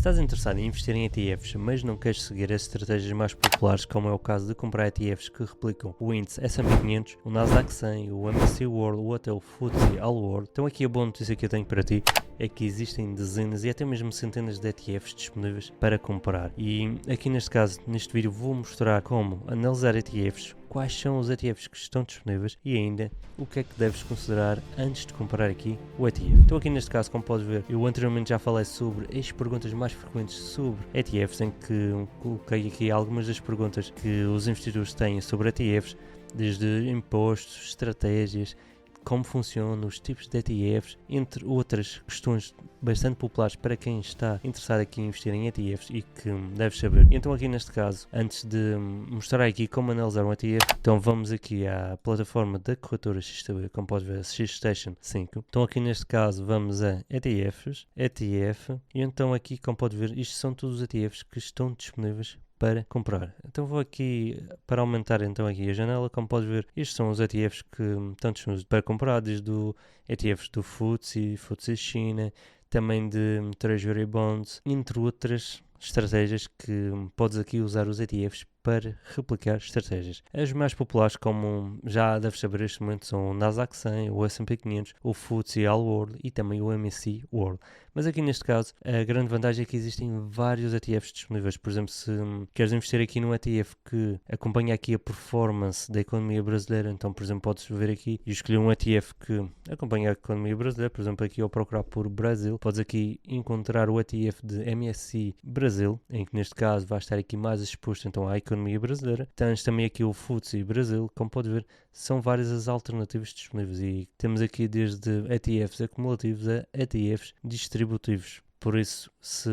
estás interessado em investir em ETFs, mas não queres seguir as estratégias mais populares, como é o caso de comprar ETFs que replicam o índice S&P 500, o Nasdaq 100, o MSCI World ou até o FTSE All World, então aqui a boa notícia que eu tenho para ti é que existem dezenas e até mesmo centenas de ETFs disponíveis para comprar. E aqui neste caso, neste vídeo, vou mostrar como analisar ETFs, quais são os ETFs que estão disponíveis e ainda o que é que deves considerar antes de comprar aqui o ETF. Então aqui neste caso, como podes ver, eu anteriormente já falei sobre as perguntas mais frequentes sobre ETFs, em que coloquei aqui algumas das perguntas que os investidores têm sobre ETFs, desde impostos, estratégias, como funcionam os tipos de ETFs, entre outras questões bastante populares para quem está interessado aqui em investir em ETFs e que deves saber. Então aqui neste caso, antes de mostrar aqui como analisar um ETF, então vamos aqui à plataforma da corretora XTB, como podes ver, XStation 5. Então aqui neste caso vamos a ETFs, ETF, e então aqui como podes ver, isto são todos os ETFs que estão disponíveis para comprar. Então vou aqui para aumentar então aqui a janela, como podes ver, estes são os ETFs que estão disponíveis para comprar, desde o ETFs do FTSE China, também de Treasury Bonds, entre outras estratégias que podes aqui usar os ETFs para replicar estratégias. As mais populares, como já deves saber neste momento, são o Nasdaq 100, o S&P 500, o FTSE All World e também o MSCI World. Mas aqui neste caso, a grande vantagem é que existem vários ETFs disponíveis. Por exemplo, se queres investir aqui num ETF que acompanha aqui a performance da economia brasileira, então, por exemplo, podes ver aqui e escolher um ETF que acompanha a economia brasileira. Por exemplo, aqui ao procurar por Brasil, podes aqui encontrar o ETF de MSCI Brasil, em que neste caso vai estar aqui mais exposto então à economia brasileira. Tens também aqui o FTSE Brasil, como podes ver, são várias as alternativas disponíveis e temos aqui desde ETFs acumulativos a ETFs distributivos. Por isso, se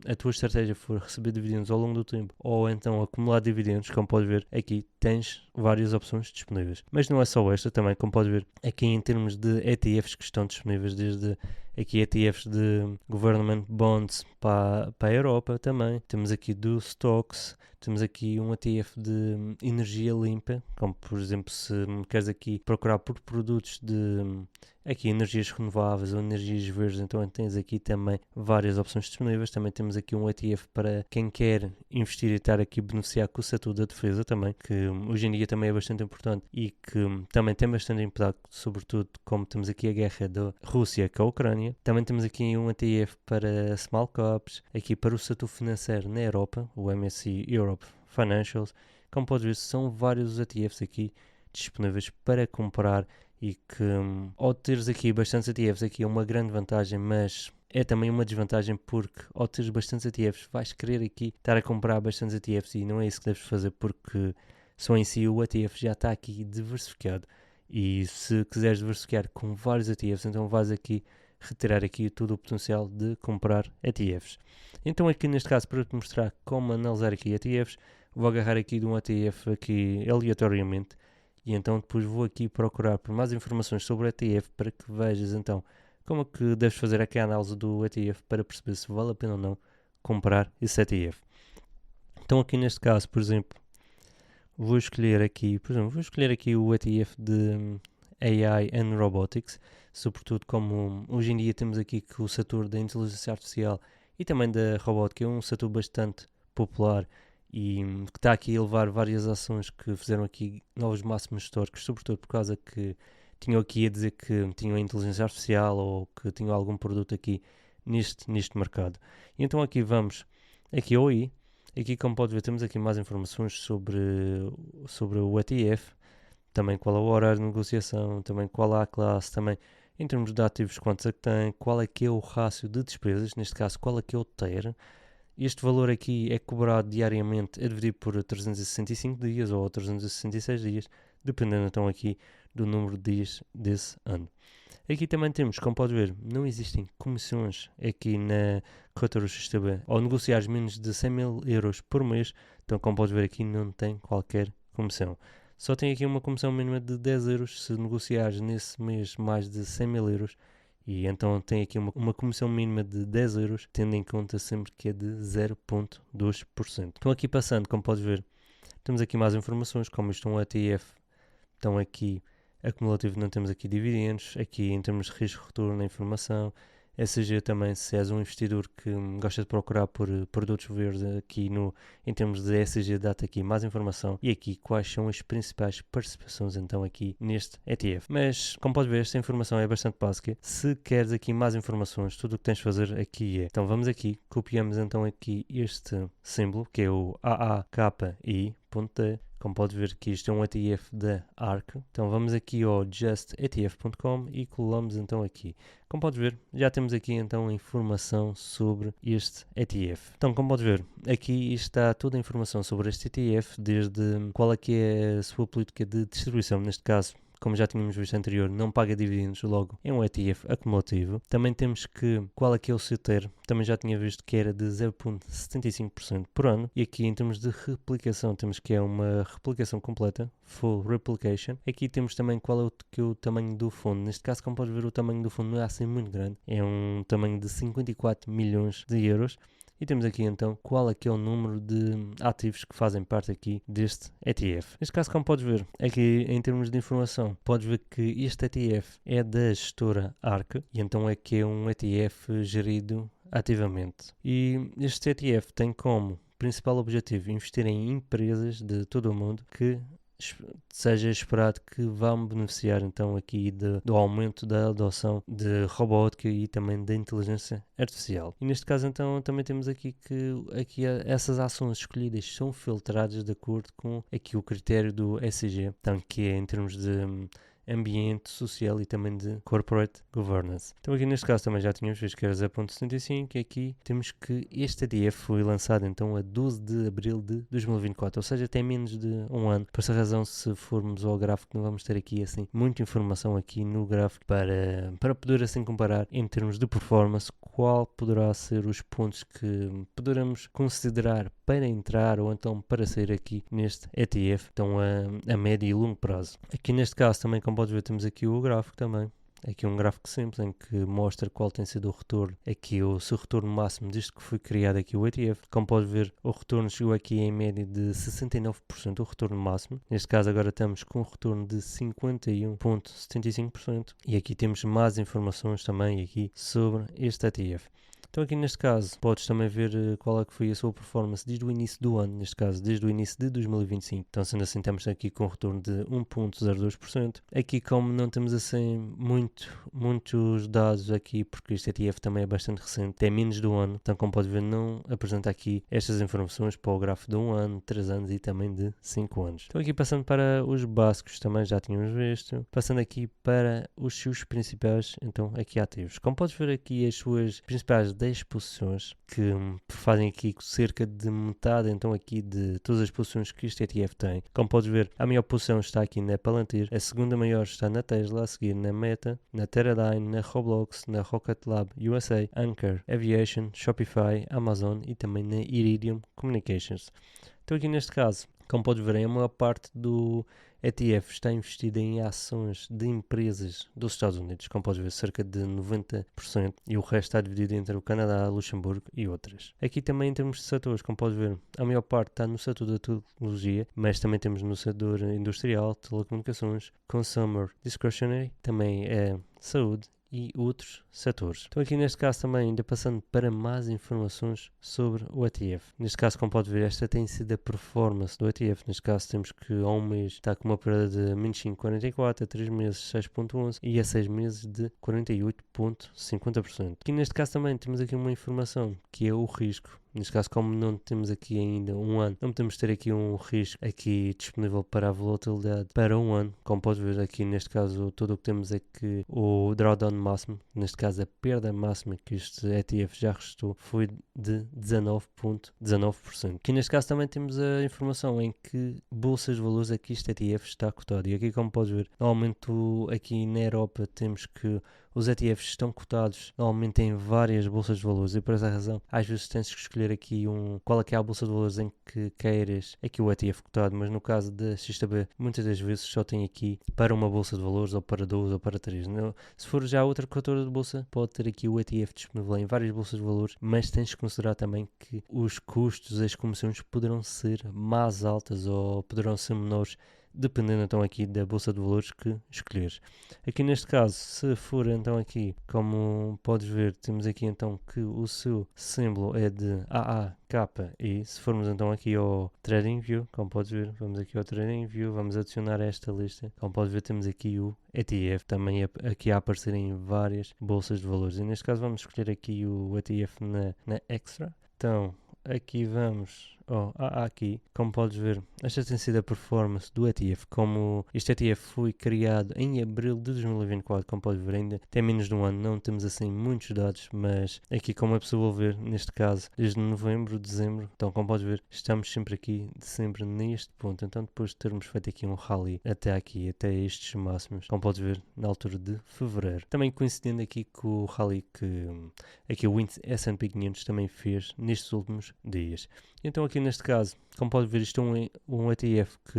a tua estratégia for receber dividendos ao longo do tempo ou então acumular dividendos, como podes ver, aqui tens várias opções disponíveis. Mas não é só esta, também como podes ver, aqui em termos de ETFs que estão disponíveis, desde aqui ETFs de Government Bonds para a Europa também. Temos aqui do Stocks, temos aqui um ETF de energia limpa, como por exemplo se queres aqui procurar por produtos de aqui energias renováveis ou energias verdes, então tens aqui também várias opções disponíveis. Também temos aqui um ETF para quem quer investir e estar aqui a beneficiar com o setor da defesa também, que hoje em dia também é bastante importante e que também tem bastante impacto, sobretudo como temos aqui a guerra da Rússia com a Ucrânia. Também temos aqui um ETF para small caps, aqui para o setor financeiro na Europa, o MSCI Europe Financials. Como podes ver, são vários os ETFs aqui disponíveis para comprar e que ao teres aqui bastantes ETFs aqui é uma grande vantagem, mas é também uma desvantagem porque ao teres bastantes ETFs vais querer aqui estar a comprar bastantes ETFs e não é isso que deves fazer, porque só em si o ETF já está aqui diversificado e se quiseres diversificar com vários ETFs, então vais aqui retirar aqui todo o potencial de comprar ETFs. Então aqui neste caso, para te mostrar como analisar aqui ETFs, vou agarrar aqui de um ETF aqui aleatoriamente e então depois vou aqui procurar por mais informações sobre o ETF para que vejas então como é que deves fazer aqui a análise do ETF para perceber se vale a pena ou não comprar esse ETF. Então aqui neste caso, por exemplo, vou escolher aqui o ETF de AI and Robotics, sobretudo como hoje em dia temos aqui que o setor da inteligência artificial e também da robótica é um setor bastante popular e que está aqui a levar várias ações que fizeram aqui novos máximos históricos, sobretudo por causa que tinham aqui a dizer que tinham a inteligência artificial ou que tinham algum produto aqui neste mercado. E então aqui vamos, aqui ao I, aqui como pode ver temos aqui mais informações sobre o ETF, também qual é o horário de negociação, também qual é a classe, também em termos de ativos quantos é que tem, qual é que é o rácio de despesas, neste caso qual é que é o TER. Este valor aqui é cobrado diariamente a dividir por 365 dias ou 366 dias, dependendo então aqui do número de dias desse ano. Aqui também temos, como pode ver, não existem comissões aqui na corretora XTB. Ao negociar menos de 100 mil euros por mês, então como pode ver aqui não tem qualquer comissão. Só tem aqui uma comissão mínima de 10 euros se negociares nesse mês mais de 100 mil euros. E então tem aqui uma comissão mínima de 10 euros, tendo em conta sempre que é de 0,2%. Então aqui passando, como podes ver, temos aqui mais informações, como isto é um ETF. Então aqui, acumulativo, não temos aqui dividendos. Aqui em termos de risco-retorno, a informação. ESG também, se és um investidor que gosta de procurar por produtos verdes aqui em termos de ESG, dá-te aqui mais informação e aqui quais são as principais participações então aqui neste ETF. Mas, como pode ver, esta informação é bastante básica. Se queres aqui mais informações, tudo o que tens de fazer aqui é, então vamos aqui, copiamos então aqui este símbolo, que é o AAKI.T. Como pode ver que isto é um ETF da ARK. Então vamos aqui ao justetf.com e colamos então aqui. Como pode ver, já temos aqui então a informação sobre este ETF. Então, como pode ver, aqui está toda a informação sobre este ETF, desde qual é que é a sua política de distribuição, neste caso, como já tínhamos visto anterior, não paga dividendos, logo é um ETF acumulativo. Também temos que qual é que é o seu TER, também já tinha visto que era de 0,75% por ano. E aqui em termos de replicação temos que é uma replicação completa, full replication. Aqui temos também qual é o tamanho do fundo. Neste caso, como pode ver, o tamanho do fundo não é assim muito grande, é um tamanho de 54 milhões de euros. E temos aqui então qual é que é o número de ativos que fazem parte aqui deste ETF. Neste caso, como podes ver, aqui em termos de informação, podes ver que este ETF é da gestora ARK e então é que é um ETF gerido ativamente. E este ETF tem como principal objetivo investir em empresas de todo o mundo que seja esperado que vão beneficiar então aqui do aumento da adoção de robótica e também da inteligência artificial. E neste caso então também temos aqui que essas ações escolhidas são filtradas de acordo com aqui o critério do ESG, então que é em termos de ambiente social e também de corporate governance. Então aqui neste caso também já tínhamos visto que era 0.75 e aqui temos que este ETF foi lançado então a 12 de abril de 2024, ou seja, tem menos de um ano. Por essa razão, se formos ao gráfico, não vamos ter aqui assim muita informação aqui no gráfico para poder assim comparar em termos de performance qual poderá ser os pontos que poderemos considerar para entrar ou então para sair aqui neste ETF, então a médio e longo prazo. Aqui neste caso também, como podes ver, temos aqui o gráfico também. Aqui um gráfico simples em que mostra qual tem sido o retorno, aqui o seu retorno máximo desde que foi criado aqui o ETF. Como pode ver, o retorno chegou aqui em média de 69%, o retorno máximo. Neste caso agora estamos com um retorno de 51,75% e aqui temos mais informações também aqui sobre este ETF. Então aqui neste caso podes também ver qual é que foi a sua performance desde o início do ano, neste caso desde o início de 2025. Então sendo assim estamos aqui com um retorno de 1,02%. Aqui como não temos assim muitos dados aqui, porque este ETF também é bastante recente, tem menos de um ano, então como pode ver não apresenta aqui estas informações para o gráfico de 1 ano, 3 anos e também de 5 anos. Então aqui passando para os básicos também já tínhamos visto, passando aqui para os seus principais então aqui ativos. Como podes ver aqui as suas principais 10 posições que fazem aqui cerca de metade então aqui de todas as posições que este ETF tem. Como podes ver, a maior posição está aqui na Palantir, a segunda maior está na Tesla, a seguir na Meta, na Teradyne, na Roblox, na Rocket Lab USA, Anchor Aviation, Shopify, Amazon e também na Iridium Communications. Então aqui neste caso, como podes ver, a maior parte do ETF está investido em ações de empresas dos Estados Unidos, como podes ver, cerca de 90%, e o resto está dividido entre o Canadá, Luxemburgo e outras. Aqui também em termos de setores, como podes ver, a maior parte está no setor da tecnologia, mas também temos no setor industrial, telecomunicações, consumer discretionary, também é saúde e outros setores. Então aqui neste caso também, ainda passando para mais informações sobre o ETF. Neste caso, como pode ver, esta tem sido a performance do ETF. Neste caso temos que a um mês está com uma perda de menos 5,44, a 3 meses 6,11 e a 6 meses de 48,50%. Aqui neste caso também temos aqui uma informação que é o risco. Neste caso, como não temos aqui ainda um ano, não podemos ter aqui um risco aqui disponível para a volatilidade para um ano. Como podes ver aqui, neste caso, tudo o que temos é que o drawdown máximo, neste caso a perda máxima que este ETF já restou, foi de 19,19%. Aqui neste caso também temos a informação em que bolsas de valores é que este ETF está cotado. E aqui, como podes ver, normalmente aqui na Europa temos que os ETFs estão cotados normalmente em várias bolsas de valores e por essa razão às vezes tens que escolher aqui qual é que é a bolsa de valores em que queiras aqui o ETF cotado, mas no caso da XTB muitas das vezes só tem aqui para uma bolsa de valores ou para duas ou para três. Se for já outra corretora de bolsa, pode ter aqui o ETF disponível em várias bolsas de valores, mas tens que considerar também que os custos, as comissões poderão ser mais altas ou poderão ser menores dependendo então aqui da bolsa de valores que escolheres. Aqui neste caso, se for então aqui, como podes ver, temos aqui então que o seu símbolo é de AAKI. Se formos então aqui ao TradingView, como podes ver, vamos aqui ao TradingView, vamos adicionar esta lista. Como podes ver, temos aqui o ETF, também aqui a aparecer em várias bolsas de valores. E neste caso vamos escolher aqui o ETF na Extra. Então, aqui vamos aqui, como podes ver, esta tem sido a performance do ETF. Como este ETF foi criado em abril de 2024, como podes ver, ainda tem menos de um ano, não temos assim muitos dados, mas aqui, como é possível ver, neste caso, desde novembro, dezembro, então como podes ver, estamos sempre aqui, sempre neste ponto. Então depois de termos feito aqui um rally até aqui, até estes máximos, como podes ver, na altura de fevereiro, também coincidendo aqui com o rally que aqui o índice S&P 500 também fez nestes últimos dias. Então aqui neste caso, como pode ver, isto é um ETF que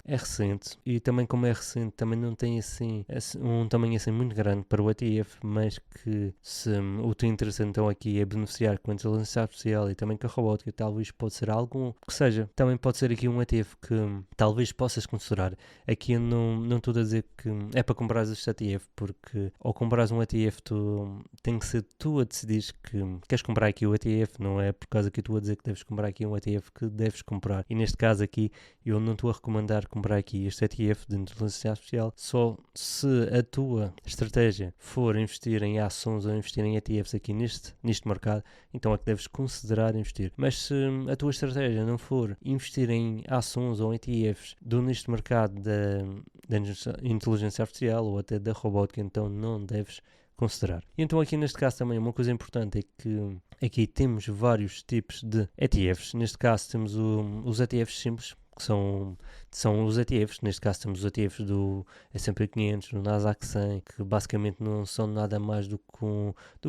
é recente, e também como é recente, também não tem assim um tamanho assim muito grande para o ETF, mas que se o teu interesse então aqui é beneficiar com a inteligência artificial e também com a robótica, talvez pode ser algo que seja, também pode ser aqui um ETF que talvez possas considerar. Aqui eu não estou a dizer que é para comprar este ETF, porque ao comprares um ETF tem que ser tu a decidir que queres comprar aqui o ETF, não é por causa que eu estou a dizer que deves comprar aqui um ETF que deves comprar. E neste caso aqui, eu não estou a recomendar comprar aqui este ETF de inteligência artificial só se a tua estratégia for investir em ações ou investir em ETFs aqui neste mercado, então é que deves considerar investir. Mas se a tua estratégia não for investir em ações ou ETFs neste mercado da inteligência artificial ou até da robótica, então não deves considerar. E então aqui neste caso também uma coisa importante é que aqui temos vários tipos de ETFs. Neste caso temos os ETFs simples, que são os ETFs. Neste caso temos os ETFs do S&P 500, do Nasdaq 100, que basicamente não são nada mais do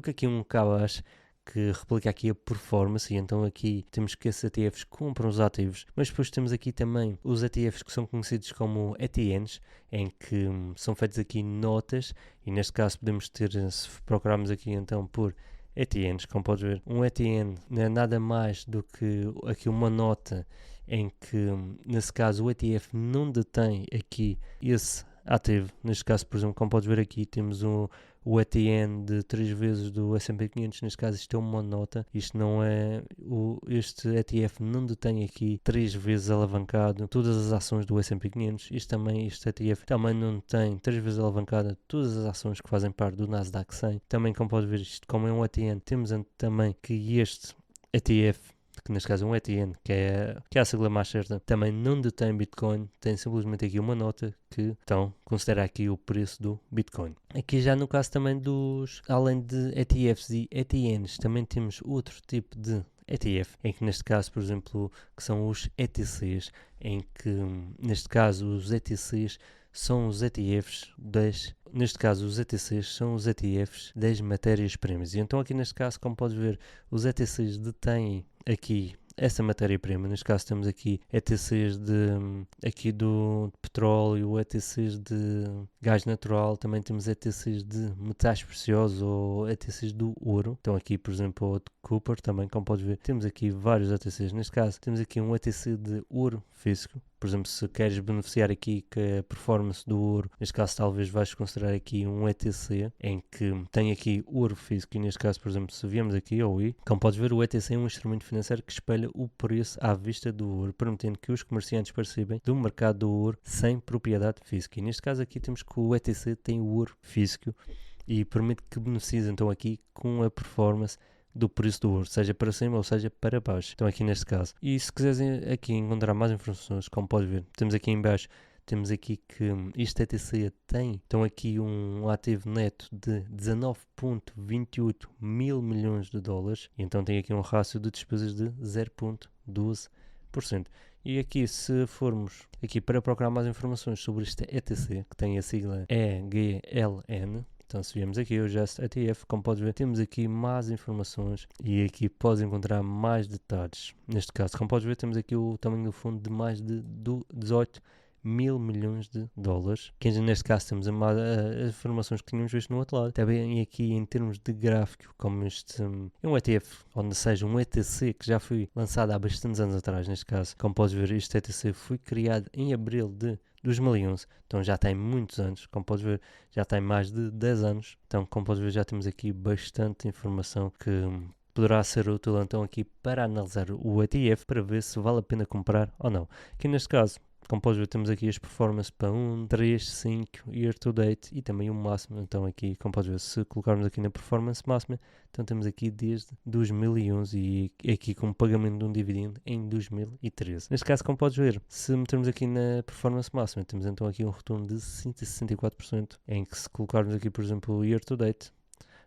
que aqui um cabaz que replica aqui a performance, e então aqui temos que esses ETFs compram os ativos, mas depois temos aqui também os ETFs que são conhecidos como ETNs, em que são feitos aqui notas, e neste caso podemos ter, se procurarmos aqui então por ETNs, como podes ver, um ETN não é nada mais do que aqui uma nota em que, nesse caso, o ETF não detém aqui esse ativo. Neste caso, por exemplo, como podes ver aqui, temos o ETN de 3 vezes do S&P 500, neste caso isto é uma nota, isto não é, este ETF não detém aqui 3 vezes alavancado todas as ações do S&P 500, este ETF também não tem 3 vezes alavancada todas as ações que fazem parte do Nasdaq 100, também como pode ver, isto como é um ETN, temos também que este ETF, que neste caso é um ETN, que é a sigla mais certa, também não detém Bitcoin, tem simplesmente aqui uma nota que então considera aqui o preço do Bitcoin. Aqui já no caso também além de ETFs e ETNs, também temos outro tipo de ETF, em que neste caso, por exemplo, que são os ETCs, em que neste caso os ETCs são os ETFs das matérias-primas. E então aqui neste caso, como podes ver, os ETCs detêm aqui essa matéria-prima. Neste caso temos aqui ETCs aqui do petróleo, ETCs de gás natural, também temos ETCs de metais preciosos ou ETCs do ouro. Então aqui, por exemplo, o de Cooper também, como podes ver, temos aqui vários ETCs. Neste caso temos aqui um ETC de ouro físico. Por exemplo, se queres beneficiar aqui com a performance do ouro, neste caso talvez vais considerar aqui um ETC em que tem aqui ouro físico, e neste caso, por exemplo, se viemos aqui ao I, como podes ver, o ETC é um instrumento financeiro que espelha o preço à vista do ouro, permitindo que os comerciantes participem do mercado do ouro sem propriedade física. E neste caso aqui temos que o ETC tem o ouro físico e permite que beneficies então aqui com a performance do preço do ouro, seja para cima ou seja para baixo. Então aqui neste caso. E se quiseres aqui encontrar mais informações, como podes ver, temos aqui em baixo, temos aqui que este ETC tem então aqui um ativo neto de 19,28 mil milhões de dólares, e então tem aqui um rácio de despesas de 0,12%. E aqui, se formos aqui para procurar mais informações sobre este ETC, que tem a sigla EGLN, então se viemos aqui o Just ETF, como podes ver, temos aqui mais informações e aqui podes encontrar mais detalhes. Neste caso, como podes ver, temos aqui o tamanho do fundo de mais de 18 mil milhões de dólares, que neste caso temos as informações que tínhamos visto no outro lado. Também aqui em termos de gráfico, como este é um ETF, ou seja, um ETC que já foi lançado há bastantes anos atrás, neste caso. Como podes ver, este ETC foi criado em abril de 2011, então já tem muitos anos, como podes ver, já tem mais de 10 anos, então como podes ver já temos aqui bastante informação que poderá ser útil então aqui para analisar o ETF, para ver se vale a pena comprar ou não. Aqui neste caso, como podes ver, temos aqui as performances para 1, 3, 5, year to date e também o máximo. Então aqui, como podes ver, se colocarmos aqui na performance máxima, então temos aqui desde 2011 e aqui com pagamento de um dividendo em 2013. Neste caso, como podes ver, se metermos aqui na performance máxima, temos então aqui um retorno de 164%, em que se colocarmos aqui, por exemplo, o year to date,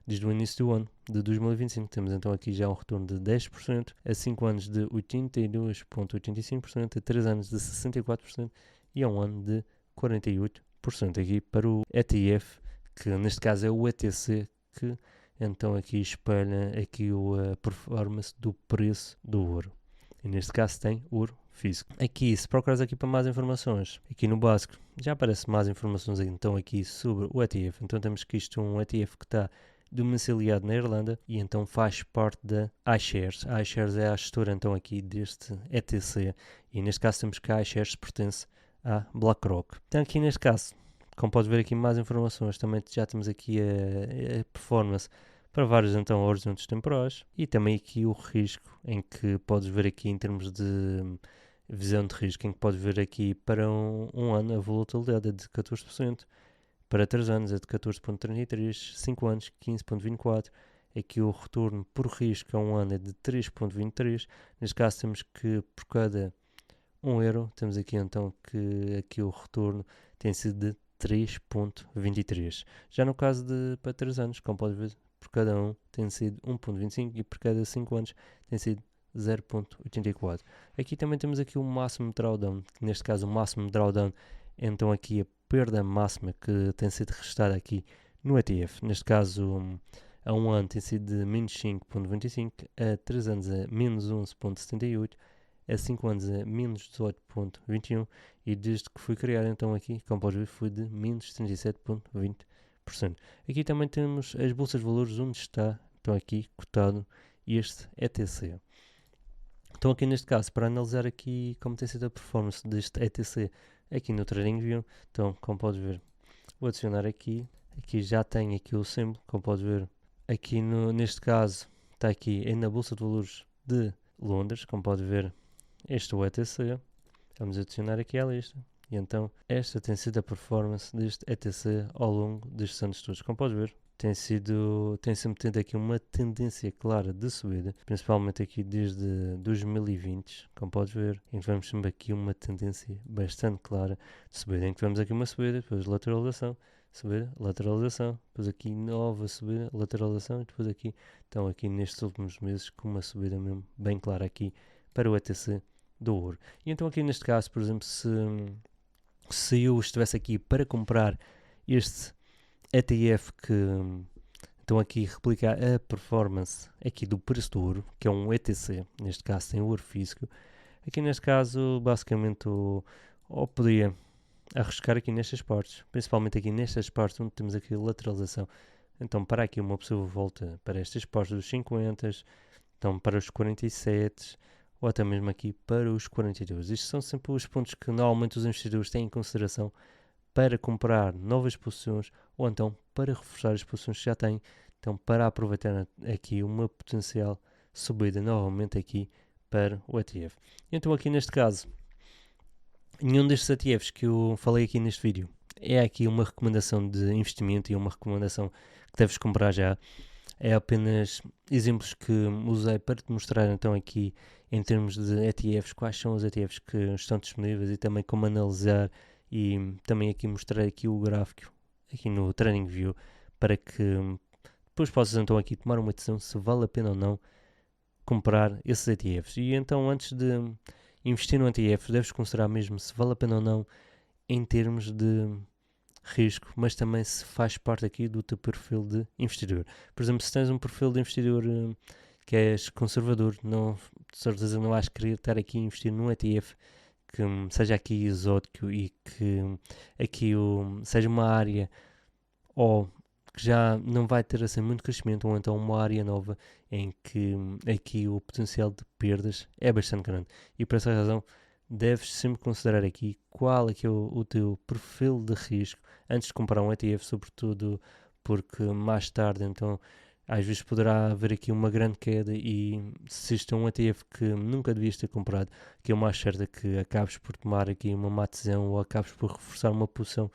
desde o início do ano de 2025, temos então aqui já um retorno de 10%, a 5 anos de 82,85%, a 3 anos de 64% e a 1 ano de 48%. Aqui para o ETF, que neste caso é o ETC, que então aqui espelha aqui a performance do preço do ouro. E neste caso tem ouro físico. Aqui, se procurares aqui para mais informações, aqui no básico, já aparece mais informações então aqui sobre o ETF. Então temos que isto é um ETF que está domiciliado na Irlanda e então faz parte da iShares. A iShares é a gestora então aqui deste ETC e neste caso temos que a iShares pertence à BlackRock. Então aqui neste caso, como podes ver aqui mais informações, também já temos aqui a performance para vários então horizontes temporais e também aqui o risco, em que podes ver aqui em termos de visão de risco, em que podes ver aqui para um ano a volatilidade é de 14%, para 3 anos é de 14,33%, 5 anos 15,24%, aqui o retorno por risco a um ano é de 3,23%, neste caso temos que por cada 1 euro, temos aqui então que aqui o retorno tem sido de 3,23%. Já no caso de para 3 anos, como pode ver, por cada um tem sido 1,25% e por cada 5 anos tem sido 0,84%. Aqui também temos aqui o máximo drawdown, que neste caso o máximo drawdown, então aqui a perda máxima que tem sido restada aqui no ETF. Neste caso, a 1 ano tem sido de menos 5,25%, a 3 anos é menos 11,78%, a 5 anos é menos 18,21% e desde que foi criado então aqui, como podes ver, foi de menos 37,20%. Aqui também temos as bolsas de valores onde está então aqui cotado este ETC. Então aqui neste caso, para analisar aqui como tem sido a performance deste ETC aqui no TradingView, então como podes ver, vou adicionar aqui já tem aqui o símbolo, como podes ver, aqui neste caso está aqui na Bolsa de Valores de Londres, como podes ver, este é o ETC, vamos adicionar aqui à lista, e então esta tem sido a performance deste ETC ao longo destes anos todos, como podes ver. Tem sempre tido aqui uma tendência clara de subida, principalmente aqui desde 2020, como podes ver, em que vemos sempre aqui uma tendência bastante clara de subida, em que vemos aqui uma subida, depois lateralização, subida, lateralização, depois aqui nova subida, lateralização, e depois aqui, então aqui nestes últimos meses, com uma subida mesmo bem clara aqui para o ETC do ouro. E então aqui neste caso, por exemplo, se eu estivesse aqui para comprar este ETF que então aqui replica a performance aqui do preço do ouro, que é um ETC, neste caso tem ouro físico. Aqui neste caso, basicamente, ou podia arriscar aqui nestas partes, principalmente aqui nestas partes onde temos aqui a lateralização. Então para aqui uma possível volta para estas partes dos 50, então para os 47 ou até mesmo aqui para os 42. Estes são sempre os pontos que normalmente os investidores têm em consideração para comprar novas posições ou então para reforçar as posições que já têm, então para aproveitar aqui uma potencial subida novamente aqui para o ETF. Então aqui neste caso, nenhum destes ETFs que eu falei aqui neste vídeo é aqui uma recomendação de investimento e uma recomendação que deves comprar já. É apenas exemplos que usei para te mostrar então aqui em termos de ETFs, quais são os ETFs que estão disponíveis e também como analisar, e também aqui mostrar aqui o gráfico aqui no TradingView para que depois possas então aqui tomar uma decisão se vale a pena ou não comprar esses ETFs. E então antes de investir no ETF deves considerar mesmo se vale a pena ou não em termos de risco, mas também se faz parte aqui do teu perfil de investidor. Por exemplo, se tens um perfil de investidor que és conservador, não, de certeza não vais querer estar aqui a investir num ETF que seja aqui exótico e que aqui seja uma área ou que já não vai ter assim muito crescimento, ou então uma área nova em que aqui o potencial de perdas é bastante grande. E por essa razão deves sempre considerar aqui qual é que é o teu perfil de risco antes de comprar um ETF, sobretudo porque mais tarde então às vezes poderá haver aqui uma grande queda e se isto é um ETF que nunca devias ter comprado, que é o mais certo é que acabes por tomar aqui uma má decisão ou acabes por reforçar uma posição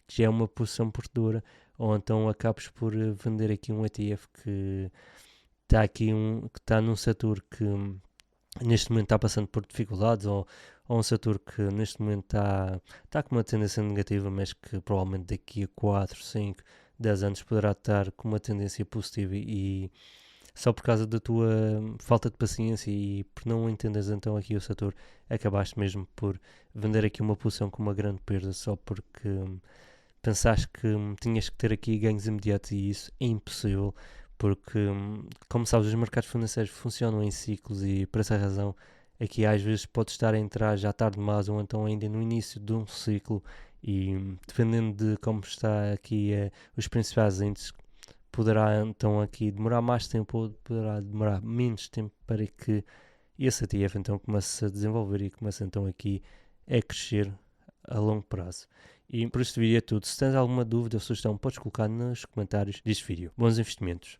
que já é uma posição perdedora, ou então acabes por vender aqui um ETF que está aqui que está num setor que neste momento está passando por dificuldades, ou um setor que neste momento está com uma tendência negativa, mas que provavelmente daqui a 4, 5, 10 anos poderá estar com uma tendência positiva e só por causa da tua falta de paciência e por não entenderes então aqui o setor, acabaste mesmo por vender aqui uma posição com uma grande perda só porque pensaste que tinhas que ter aqui ganhos imediatos e isso é impossível porque, como sabes, os mercados financeiros funcionam em ciclos e por essa razão aqui às vezes pode estar a entrar já tarde demais ou então ainda no início de um ciclo e dependendo de como está aqui os principais índices poderá então aqui demorar mais tempo ou poderá demorar menos tempo para que esse ETF então comece a desenvolver e comece então aqui a crescer a longo prazo. E por este vídeo é tudo. Se tens alguma dúvida ou sugestão, podes colocar nos comentários deste vídeo. Bons investimentos!